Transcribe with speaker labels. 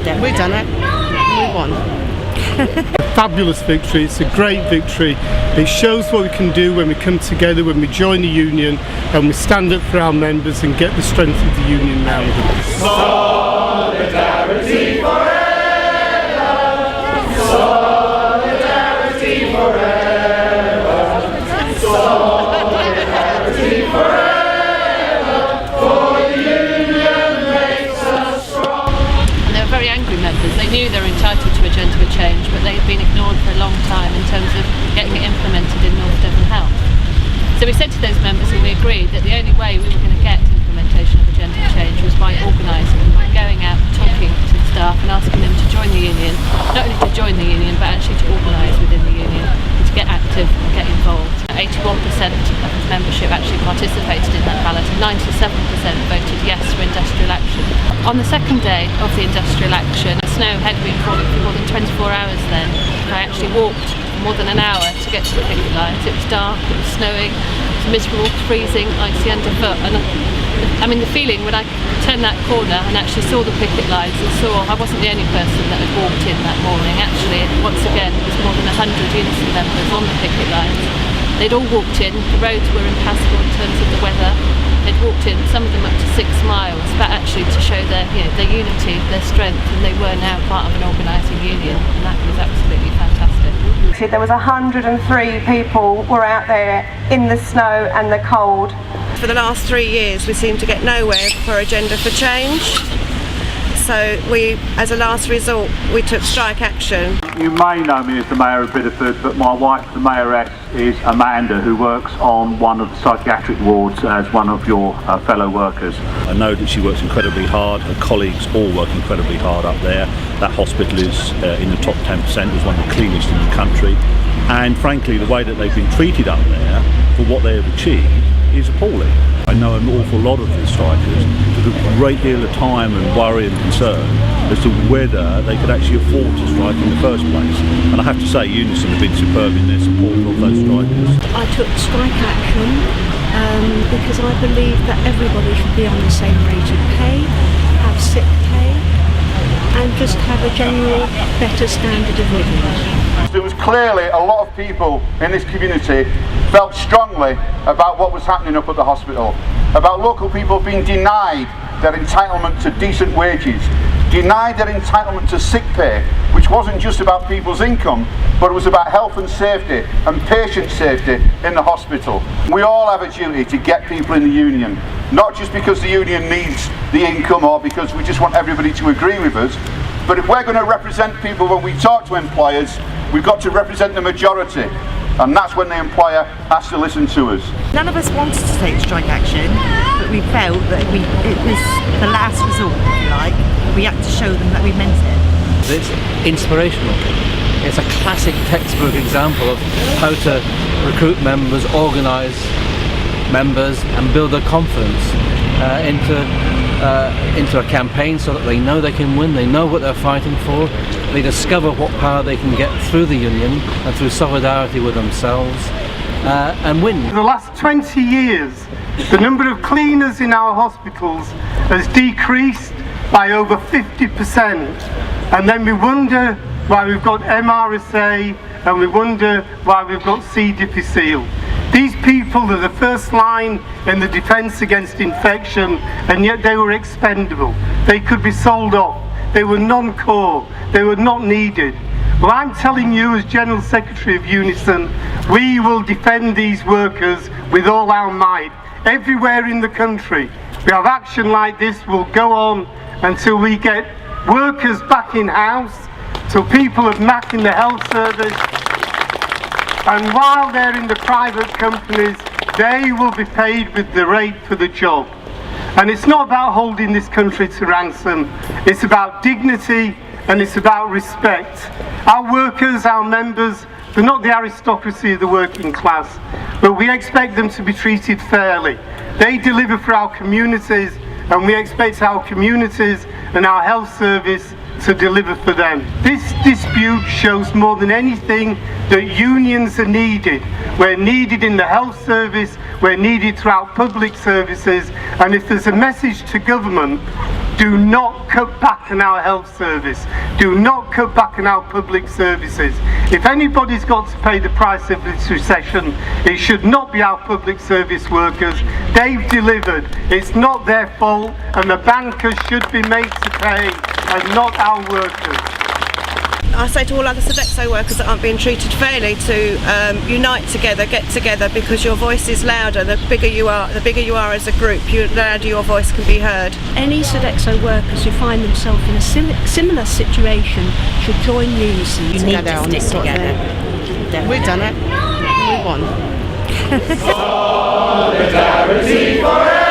Speaker 1: We've done it. We won.
Speaker 2: Fabulous victory. It's a great victory. It shows what we can do when we come together, when we join the union and we stand up for our members and get the strength of the union round them.
Speaker 3: Solidarity forever! Solidarity forever! Solidarity forever! For the union makes us strong.
Speaker 4: And they were very angry members. They knew they were entitled to agenda for change, but they had been ignored for a long time in terms of getting it implemented in North Devon Health. So we said to those members, and we agreed, that the only way we were going to get implementation of agenda for change was by organising and by going out and talking to the staff and asking them to join the union, not only to join the union but actually to organise within the union and to get active and get involved. 81% of membership actually participated in that ballot and 97% voted yes for industrial action. On the second day of the industrial action, snow had been falling for more than 24 hours then. I actually walked more than an hour to get to the picket lines. It was dark, it was snowing, it was miserable, freezing, icy underfoot, and I mean the feeling when I turned that corner and actually saw the picket lines and saw I wasn't the only person that had walked in that morning. Actually, once again, there was more than 100 Unison members on the picket lines. They'd all walked in, the roads were impassable in terms of the weather. They'd walked in, some of them up to 6 miles, but actually to show their unity, their strength, and they were now part of an organising union, and that was absolutely fantastic.
Speaker 5: There was 103 people were out there in the snow and the cold.
Speaker 1: For the last 3 years we seem to get nowhere for agenda for change. So we, as a last resort, we took strike action.
Speaker 6: You may know me as the Mayor of Bideford, but my wife, the Mayoress, is Amanda, who works on one of the psychiatric wards as one of your fellow workers.
Speaker 7: I know that she works incredibly hard, her colleagues all work incredibly hard up there. That hospital is in the top 10%, is one of the cleanest in the country. And frankly, the way that they've been treated up there for what they have achieved is appalling. I know an awful lot of the strikers took a great deal of time and worry and concern as to whether they could actually afford to strike in the first place. And I have to say, Unison have been superb in their support of those strikers.
Speaker 8: I took strike action because I believe that everybody should be on the same rate of pay, have sick pay, and just have a general better standard of living.
Speaker 6: There was clearly a lot of people in this community felt strongly about what was happening up at the hospital, about local people being denied their entitlement to decent wages, denied their entitlement to sick pay, which wasn't just about people's income, but it was about health and safety and patient safety in the hospital. We all have a duty to get people in the union, not just because the union needs the income or because we just want everybody to agree with us, but if we're going to represent people when we talk to employers, we've got to represent the majority, and that's when the employer has to listen to us.
Speaker 9: None of us wanted to take strike action, but we felt that it was the last resort, if you like. We had to show them that we meant it.
Speaker 10: It's inspirational. It's a classic textbook example of how to recruit members, organise members and build their confidence into a campaign so that they know they can win, they know what they're fighting for, they discover what power they can get through the union and through solidarity with themselves and win.
Speaker 2: For the last 20 years, the number of cleaners in our hospitals has decreased by over 50%, and then we wonder why we've got MRSA and we wonder why we've got C. difficile. These people are the first line in the defence against infection, and yet they were expendable. They could be sold off. They were non-core. They were not needed. Well, I'm telling you as General Secretary of Unison, we will defend these workers with all our might, everywhere in the country. We have action like this will go on until we get workers back in house, till people are back in the health service. And while they're in the private companies, they will be paid with the rate for the job. And it's not about holding this country to ransom, it's about dignity and it's about respect. Our workers, our members, they're not the aristocracy of the working class, but we expect them to be treated fairly. They deliver for our communities, and we expect our communities and our health service to deliver for them. This dispute shows more than anything that unions are needed. We're needed in the health service, we're needed throughout public services, and if there's a message to government, do not cut back on our health service. Do not cut back on our public services. If anybody's got to pay the price of this recession, it should not be our public service workers. They've delivered. It's not their fault, and the bankers should be made to pay and not our workers.
Speaker 1: I say to all other Sodexo workers that aren't being treated fairly to unite together, get together, because your voice is louder. The bigger you are as a group, the louder your voice can be heard.
Speaker 8: Any Sodexo workers who find themselves in a similar situation should join unison.
Speaker 11: You need to stick together. We've done it. We won.
Speaker 3: Solidarity forever.